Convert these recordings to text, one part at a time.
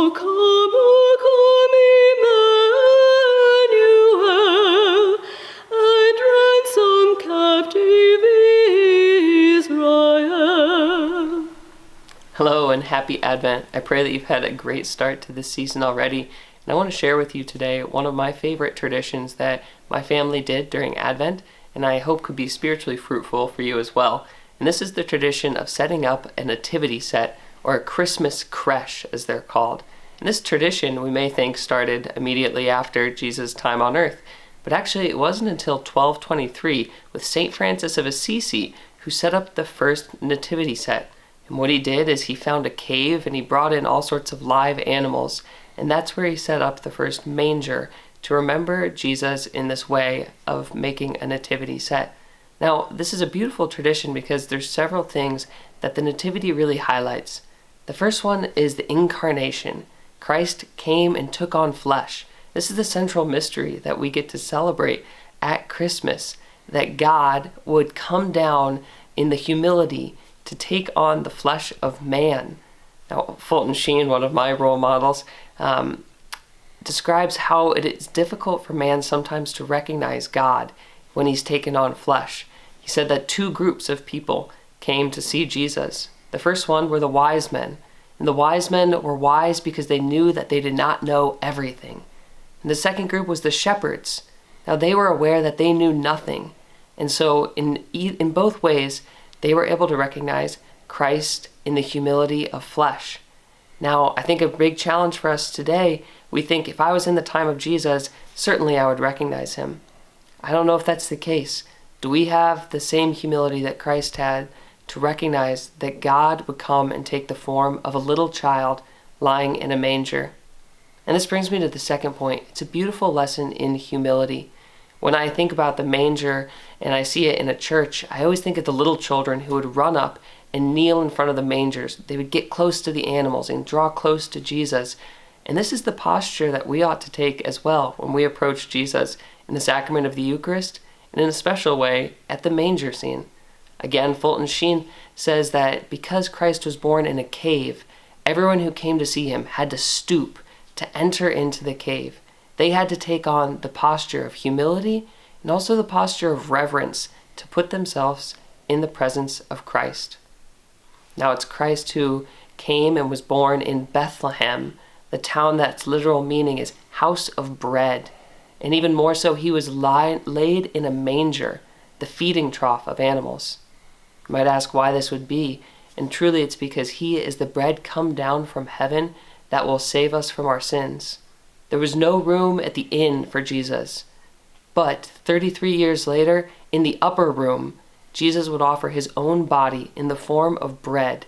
O come, Emmanuel, and ransom captive Israel. Hello and happy Advent. I pray that you've had a great start to this season already. And I want to share with you today one of my favorite traditions that my family did during Advent, and I hope could be spiritually fruitful for you as well. And this is the tradition of setting up a nativity set, or a Christmas creche as they're called. And this tradition we may think started immediately after Jesus' time on earth, but actually it wasn't until 1223 with St. Francis of Assisi who set up the first nativity set. And what he did is he found a cave and he brought in all sorts of live animals, and that's where he set up the first manger to remember Jesus in this way of making a nativity set. Now, this is a beautiful tradition because there's several things that the nativity really highlights. The first one is the incarnation. Christ came and took on flesh. This is the central mystery that we get to celebrate at Christmas, that God would come down in the humility to take on the flesh of man. Now, Fulton Sheen, one of my role models, describes how it is difficult for man sometimes to recognize God when he's taken on flesh. He said that two groups of people came to see Jesus. The first one were the wise men. And the wise men were wise because they knew that they did not know everything. And the second group was the shepherds. Now, they were aware that they knew nothing. And so in both ways, they were able to recognize Christ in the humility of flesh. Now, I think a big challenge for us today, we think if I was in the time of Jesus, certainly I would recognize him. I don't know if that's the case. Do we have the same humility that Christ had to recognize that God would come and take the form of a little child lying in a manger? And this brings me to the second point. It's a beautiful lesson in humility. When I think about the manger and I see it in a church, I always think of the little children who would run up and kneel in front of the mangers. They would get close to the animals and draw close to Jesus. And this is the posture that we ought to take as well when we approach Jesus in the sacrament of the Eucharist, and in a special way at the manger scene. Again, Fulton Sheen says that because Christ was born in a cave, everyone who came to see him had to stoop to enter into the cave. They had to take on the posture of humility and also the posture of reverence to put themselves in the presence of Christ. Now, it's Christ who came and was born in Bethlehem, the town that's literal meaning is house of bread. And even more so, he was laid in a manger, the feeding trough of animals. You might ask why this would be, and truly it's because he is the bread come down from heaven that will save us from our sins. There was no room at the inn for Jesus, but 33 years later, in the upper room, Jesus would offer his own body in the form of bread.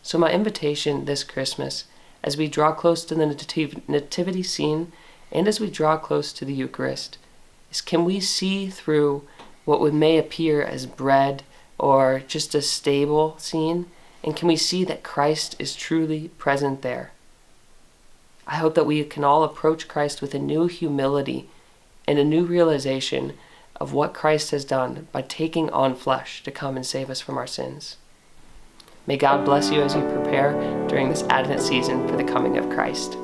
So my invitation this Christmas, as we draw close to the nativity scene and as we draw close to the Eucharist, is can we see through what may appear as bread or just a stable scene, and can we see that Christ is truly present there? I hope that we can all approach Christ with a new humility and a new realization of what Christ has done by taking on flesh to come and save us from our sins. May God bless you as you prepare during this Advent season for the coming of Christ.